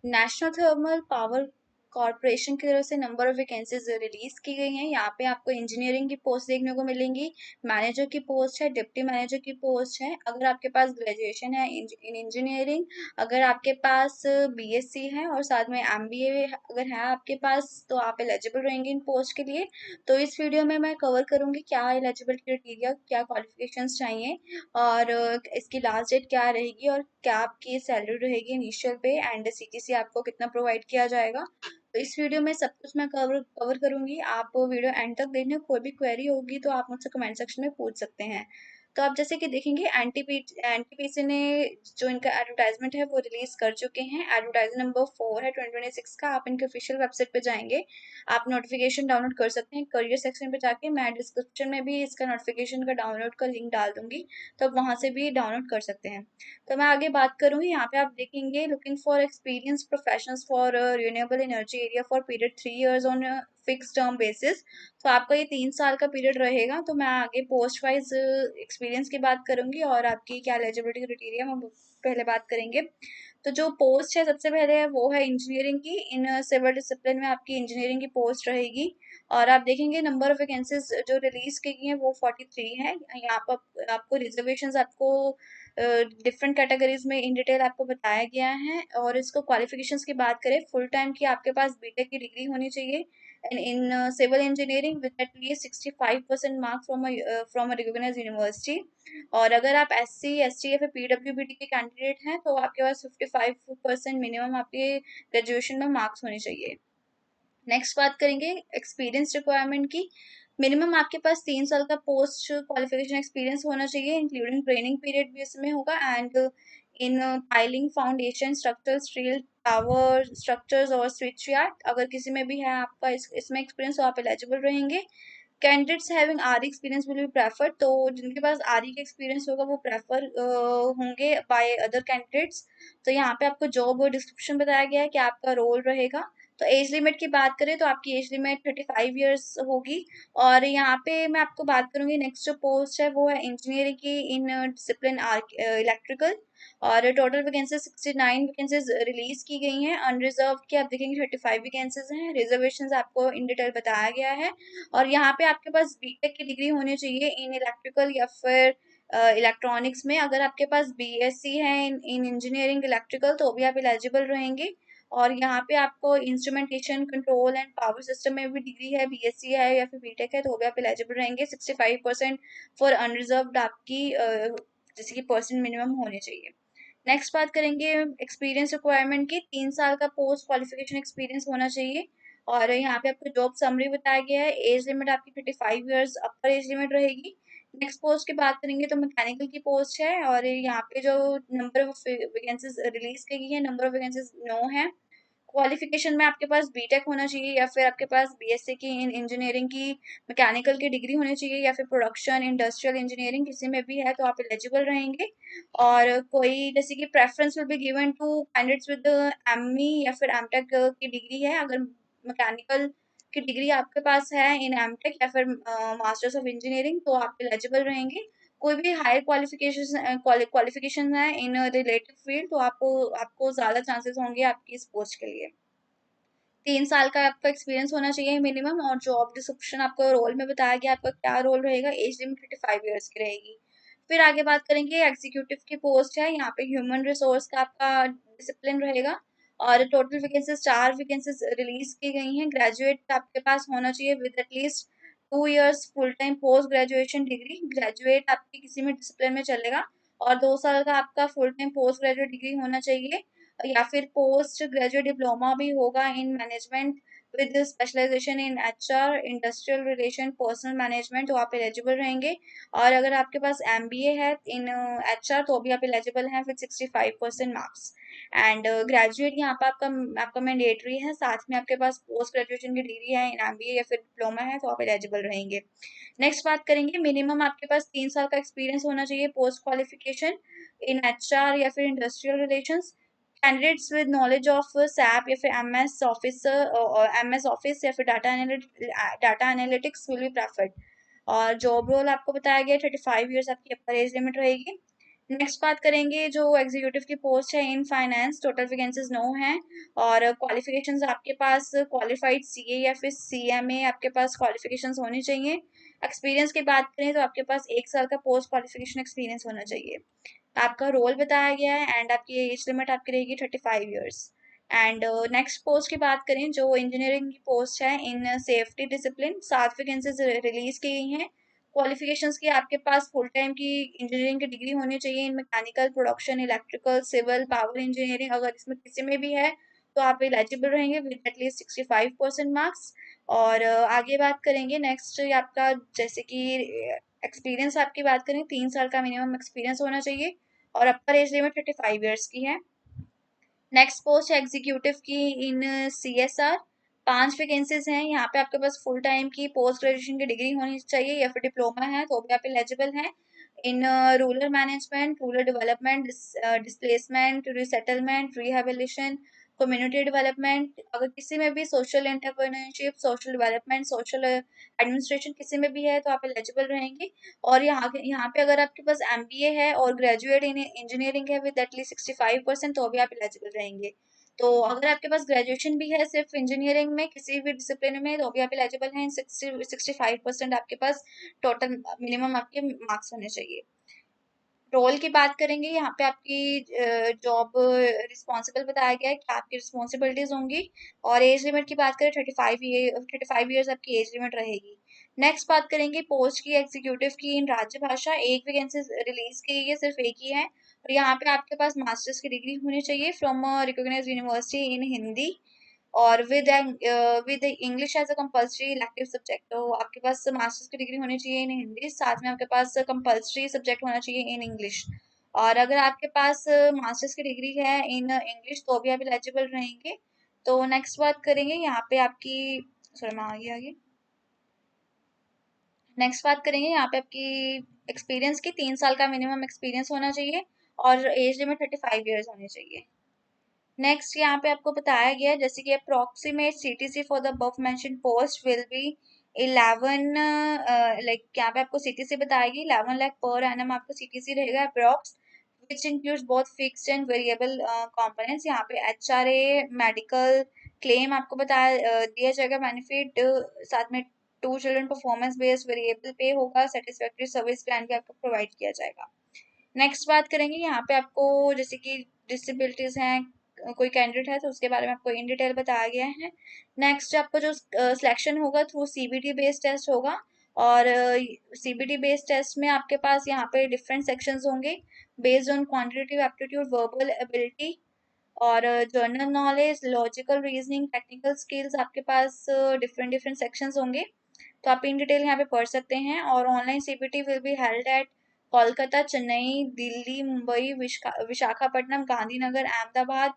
National thermal power corporation की तरफ से नंबर ऑफ वैकेंसीज रिलीज की गई हैं। यहाँ पे आपको इंजीनियरिंग की पोस्ट देखने को मिलेंगी, मैनेजर की पोस्ट है, डिप्टी मैनेजर की पोस्ट है। अगर आपके पास ग्रेजुएशन है इन इंजीनियरिंग, अगर आपके पास बीएससी है और साथ में एमबीए अगर है आपके पास, तो आप एलिजिबल रहेंगे इन पोस्ट के लिए। तो इस वीडियो में मैं कवर करूंगी क्या एलिजिबल क्राइटेरिया, क्या क्वालिफिकेशंस चाहिए, और इसकी लास्ट डेट क्या रहेगी, और क्या आपकी सैलरी रहेगी इनिशियल पे, एंड सीटीसी आपको कितना प्रोवाइड किया जाएगा। तो इस वीडियो में सब कुछ मैं कवर करूंगी। आप वीडियो एंड तक देखना, कोई भी क्वेरी होगी तो आप मुझसे कमेंट सेक्शन में पूछ सकते हैं। तो आप जैसे कि देखेंगे एनटीपीसी ने जो इनका एडवर्टाइजमेंट है वो रिलीज कर चुके हैं। एडवर्टाइजमेंट नंबर 4 है 2026 का। आप इनके ऑफिशियल वेबसाइट पे जाएंगे, आप नोटिफिकेशन डाउनलोड कर सकते हैं करियर सेक्शन पे जाके। मैं डिस्क्रिप्शन में भी इसका नोटिफिकेशन का डाउनलोड का लिंक डाल दूंगी, तो आप वहां से भी डाउनलोड कर सकते हैं। तो मैं आगे बात करूंगी। यहाँ पे आप देखेंगे looking for experience professionals for renewable energy area for period 3 years on fix term basis. तो आपका ये 3 साल का पीरियड रहेगा। तो मैं आगे पोस्ट वाइज एक्सपीरियंस की बात करूंगी और आपकी क्या एलिजिबिलिटी क्राइटेरिया हम पहले बात करेंगे। तो जो पोस्ट है सबसे पहले है वो है इंजीनियरिंग की। इन सिविल डिसिप्लिन में आपकी इंजीनियरिंग की पोस्ट रहेगी। और आप देखेंगे नंबर ऑफ वैकेंसीज जो रिलीज की गई हैं वो 43 है। यहाँ पर आपको रिजर्वेशंस आपको डिफरेंट कैटेगरीज में इन डिटेल आपको बताया गया है। और इसको क्वालिफिकेशंस की बात करें, फुल टाइम की आपके पास बीटेक की डिग्री होनी चाहिए and in civil engineering with at least 65% mark from a recognised university. और अगर आप एससी एसटी या फिर पीडब्ल्यूबीडी के कैंडिडेट हैं तो आपके पास 55% मिनिमम आपके ग्रेजुएशन में मार्क्स होने चाहिए। नेक्स्ट बात करेंगे एक्सपीरियंस रिक्वायरमेंट की। मिनिमम आपके पास 3 साल का पोस्ट क्वालिफिकेशन एक्सपीरियंस होना चाहिए, इंक्लूडिंग ट्रेनिंग पीरियड भी इसमें होगा। And in piling foundation structure steel power structures और स्विच यार्ड, अगर किसी में भी है आपका इसमें एक्सपीरियंस तो आप एलिजिबल रहेंगे। Candidates having RE experience will be preferred, तो जिनके पास आरई का एक्सपीरियंस होगा वो प्रेफर होंगे बाय अदर कैंडिडेट्स। तो यहाँ पे आपको जॉब और डिस्क्रिप्शन बताया गया है कि आपका रोल रहेगा। तो एज लिमिट की बात करें तो आपकी एज लिमिट 35 years होगी। और यहाँ पे मैं आपको बात करूंगी नेक्स्ट जो पोस्ट है वो है इंजीनियरिंग की इन डिसिप्लिन इलेक्ट्रिकल। और टोटल वैकेंसीज 69 वैकेंसीज रिलीज की गई हैं। अनरिजर्व की आप देखेंगे 35 वैकेंसीज हैं। रिजर्वेशन आपको इन डिटेल बताया गया है। और यहाँ पे आपके पास बीटेक की डिग्री होनी चाहिए इन इलेक्ट्रिकल या फिर इलेक्ट्रॉनिक्स में। अगर आपके पास बीएससी है इन इंजीनियरिंग इलेक्ट्रिकल तो भी आप एलिजिबल रहेंगे। और यहाँ पे आपको instrumentation control and power system में भी डिग्री है, बीएससी है या फिर बीटेक है, तो भी आप एलिजिबल रहेंगे। 65% फॉर अनरिजर्व्ड आपकी जैसे कि परसेंट मिनिमम होने चाहिए। नेक्स्ट बात करेंगे एक्सपीरियंस रिक्वायरमेंट की। 3 साल का पोस्ट क्वालिफिकेशन एक्सपीरियंस होना चाहिए। और यहाँ पे आपको जॉब समरी बताया गया है। एज लिमिट आपकी 35 years अपर एज लिमिट रहेगी। नेक्स्ट पोस्ट की बात करेंगे तो मैकेनिकल की पोस्ट है। और यहाँ पे जो नंबर ऑफ वैकेंसीज रिलीज की गई है, नंबर ऑफ वैकेंसीज 9 है। क्वालिफिकेशन में आपके पास बीटेक होना चाहिए या फिर आपके पास बीएससी की इंजीनियरिंग की मैकेनिकल की डिग्री होनी चाहिए, या फिर प्रोडक्शन इंडस्ट्रियल इंजीनियरिंग किसी में भी है तो आप एलिजिबल रहेंगे। और कोई जैसे कि preference will be given to candidates with ME या फिर एमटेक की डिग्री है। अगर मैकेनिकल की डिग्री आपके पास है इन एमटेक या फिर मास्टर्स ऑफ इंजीनियरिंग तो आप एलिजिबल रहेंगे। कोई भी हायर क्वालिफिकेशन है इन रिलेटेड फील्ड तो आपको आपको ज्यादा चांसेस होंगे आपकी इस पोस्ट के लिए। 3 साल का आपका एक्सपीरियंस होना चाहिए मिनिमम। और जॉब डिस्क्रिप्शन आपको रोल में बताया गया आपका क्या रोल रहेगा। एज लिमिट 35 years की रहेगी। फिर आगे बात करेंगे एग्जीक्यूटिव की पोस्ट है। यहाँ पे ह्यूमन रिसोर्स का आपका डिसिप्लिन रहेगा। और टोटल वैकेंसीज 4 वैकेंसीज रिलीज की गई हैं। ग्रेजुएट आपके पास होना चाहिए with at least 2 years full time post graduation degree. Graduate आपकी किसी में डिसिप्लिन में चलेगा। और 2 साल का आपका full time post graduate degree होना चाहिए, या फिर पोस्ट ग्रेजुएट डिप्लोमा भी होगा in management with specialisation in HR industrial relation personnel management, तो आप एलिजिबल रहेंगे। और अगर आपके पास एमबीए है इन एचआर तो भी आप एलिजिबल हैं विद 65% मार्क्स। एंड ग्रेजुएट यहाँ पर आपका मैंडेटरी है। साथ में आपके पास पोस्ट ग्रेजुएशन की डिग्री है इन एमबीए या फिर डिप्लोमा है तो आप एलिजिबल रहेंगे। नेक्स्ट बात करेंगे मिनिमम आपके पास 3 साल का एक्सपीरियंस होना चाहिए पोस्ट क्वालिफिकेशन इन एचआर या फिर industrial relations. Candidates with knowledge of SAP या फिर एमएस ऑफिस या फिर data analytics will be preferred. और जॉब रोल आपको बताया गया 35 years आपकी अपर एज लिमिट रहेगी। नेक्स्ट बात करेंगे जो एग्जीक्यूटिव की पोस्ट है इन फाइनेंस, टोटल वैकेंसीज 9 हैं और क्वालिफिकेशंस आपके पास क्वालिफाइड सीए या फिर सीएमए आपके पास क्वालिफिकेशंस होनी चाहिए। एक्सपीरियंस की बात करें तो आपके पास 1 साल का पोस्ट क्वालिफिकेशन एक्सपीरियंस होना चाहिए। आपका रोल बताया गया है एंड आपकी एज लिमिट आपकी रहेगी 35 ईयर्स। एंड नेक्स्ट पोस्ट की बात करें जो इंजीनियरिंग की पोस्ट है in safety discipline, 7 vacancies release की गई हैं। क्वालिफिकेशंस की आपके पास फुल टाइम की इंजीनियरिंग की डिग्री होनी चाहिए in mechanical, production, electrical, civil, power engineering. अगर इसमें किसी में भी है तो आप एलिजिबल रहेंगे विद एटलीस्ट 65% मार्क्स। और आगे बात करेंगे नेक्स्ट आपका, जैसे कि एक्सपीरियंस आपकी बात करें 3 साल का मिनिमम एक्सपीरियंस होना चाहिए और अपर एज लिमिट 35 ईयर्स की है। नेक्स्ट पोस्ट है एग्जीक्यूटिव की इन सीएसआर, 5 वैकेंसीज हैं। यहाँ पे आपके पास फुल टाइम की पोस्ट ग्रेजुएशन की डिग्री होनी चाहिए या फिर डिप्लोमा है तो भी आप एलिजिबल हैं in rural management, rural development, displacement, resettlement, rehabilitation, community development. अगर किसी में भी social entrepreneurship, social development, social administration किसी में भी है तो आप एलिजिबल रहेंगे। और यहाँ पे अगर आपके पास एमबीए है और ग्रेजुएट इन इंजीनियरिंग है विद एटलीस्ट 65% तो भी आप एलिजिबल रहेंगे। तो अगर आपके पास ग्रेजुएशन भी है सिर्फ इंजीनियरिंग में किसी भी डिसिप्लिन में तो भी आप एलिजिबल हैं। 65% आपके पास टोटल मिनिमम आपके मार्क्स होने चाहिए। रोल की बात करेंगे, यहाँ पे आपकी जॉब रिस्पॉन्सिबल बताया गया है कि आपकी रिस्पॉन्सिबिलिटीज होंगी। और एज लिमिट की बात करें 35 ईयर्स आपकी एज लिमिट रहेगी। नेक्स्ट बात करेंगे पोस्ट की एग्जीक्यूटिव की इन राज्य भाषा, 1 वैकेंसी रिलीज की गई है, सिर्फ एक ही है। और यहाँ पे आपके पास मास्टर्स की डिग्री होनी चाहिए from recognised university in Hindi और with English as a compulsory elective subject. तो आपके पास मास्टर्स की डिग्री होनी चाहिए इन हिंदी, साथ में आपके पास कंपल्सरी सब्जेक्ट होना चाहिए इन इंग्लिश। और अगर आपके पास मास्टर्स की डिग्री है इन इंग्लिश तो भी आप एलिजिबल रहेंगे। तो नेक्स्ट बात करेंगे यहाँ पे आपकी, सॉरी मैं आगे आगे नेक्स्ट बात करेंगे यहाँ पे आपकी एक्सपीरियंस की, 3 साल का मिनिमम एक्सपीरियंस होना चाहिए और एज लिमिट 35 ईयर्स होनी चाहिए। नेक्स्ट यहाँ पे आपको बताया गया है जैसे कि approximate CTC for the above mention post will be 11, like यहाँ पे आपको सीटीसी बताएगी 11 लाख पर एनम आपको सीटीसी रहेगा approx, which includes both fixed and variable components. यहाँ पे एचआरए, मेडिकल क्लेम आपको दिया जाएगा बेनिफिट, साथ में 2 चिल्ड्रन परफॉर्मेंस बेस्ड वेरिएबल पे होगा, सेटिस्फैक्ट्री सर्विस प्लान भी आपको प्रोवाइड किया जाएगा। नेक्स्ट बात करेंगे यहाँ पे आपको जैसे कि डिसेबिलिटीज हैं, कोई कैंडिडेट है तो उसके बारे में आपको इन डिटेल बताया गया है। नेक्स्ट आपको जो सिलेक्शन होगा थ्रू सीबीटी बेस्ड टेस्ट होगा और सीबीटी बेस्ड टेस्ट में आपके पास यहाँ पे डिफरेंट सेक्शंस होंगे based on quantitative aptitude, verbal ability और general knowledge, logical reasoning, technical skills. आपके पास डिफरेंट डिफरेंट सेक्शंस होंगे तो आप इन डिटेल यहाँ पे पढ़ सकते हैं। और online CBT will be held at Kolkata, Chennai, Delhi, Mumbai, Visakhapatnam, Gandhinagar, Ahmedabad,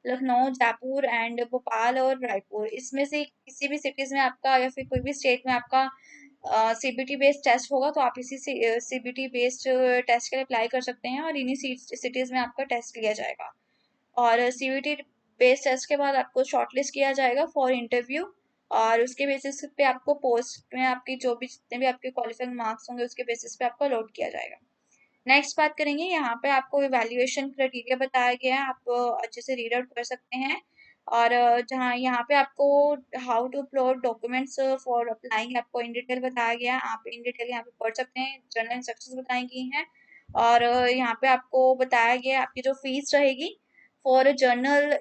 Lucknow, Jaipur and Bhopal और रायपुर। इसमें से किसी भी सिटीज में आपका या फिर कोई भी स्टेट में आपका सीबीटी बेस्ड टेस्ट होगा तो आप इसी सीबीटी बेस्ड टेस्ट के लिए अप्लाई कर सकते हैं और इन्हीं सिटीज में आपका टेस्ट लिया जाएगा। और सीबीटी बेस्ड टेस्ट के बाद आपको शॉर्टलिस्ट किया जाएगा फॉर इंटरव्यू और उसके बेसिस पे आपको पोस्ट में आपकी जो भी जितने भी आपके क्वालिफाइंग मार्क्स होंगे उसके बेसिस पे आपको अलॉट किया जाएगा। नेक्स्ट बात करेंगे यहाँ पे आपको इवैल्यूएशन क्राइटेरिया बताया गया है, आप अच्छे से रीड आउट कर सकते हैं। और जहाँ यहाँ पे आपको how to upload documents for applying आपको इन डिटेल बताया गया है, आप इन डिटेल यहाँ पे पढ़ सकते हैं, जनरल इंस्ट्रक्शंस बताई गई हैं। और यहाँ पे आपको बताया गया है आपकी जो फीस रहेगी for journal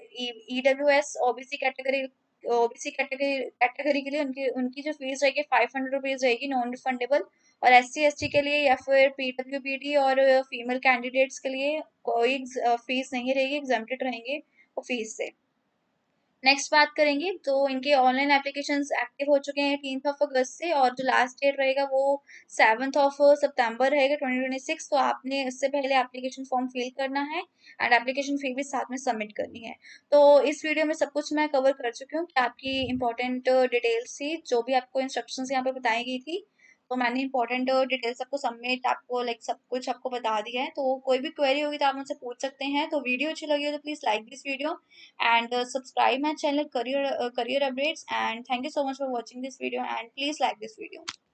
EWS OBC category, OBC category के लिए उनकी उनकी जो फीस रहेगी 500 रुपीज रहेगी नॉन रिफंडेबल। और एससी एसटी के लिए या फिर पीडब्ल्यूबीडी और फीमेल कैंडिडेट्स के लिए कोई फीस नहीं रहेगी, एग्जम्प्टेड रहेंगे वो फीस से। नेक्स्ट बात करेंगे तो इनके ऑनलाइन एप्लीकेशंस एक्टिव हो चुके हैं 18 अगस्त से और जो लास्ट डेट रहेगा वो 7 सितंबर रहेगा 2026। तो आपने इससे पहले एप्लीकेशन फॉर्म फिल करना है एंड एप्लीकेशन फी भी साथ में सबमिट करनी है। तो इस वीडियो में सब कुछ मैं कवर कर चुकी हूँ कि आपकी इंपॉर्टेंट डिटेल्स थी जो भी आपको इंस्ट्रक्शंस यहाँ पे बताई गई थी। तो मैंने इंपॉर्टेंट डिटेल्स आपको सबमिट आपको लाइक सब कुछ आपको बता दिया है। तो कोई भी क्वेरी होगी तो आप मुझसे पूछ सकते हैं। तो वीडियो अच्छी लगी हो तो please like this video and subscribe my channel career updates, and thank you so much for watching this video and please like this video.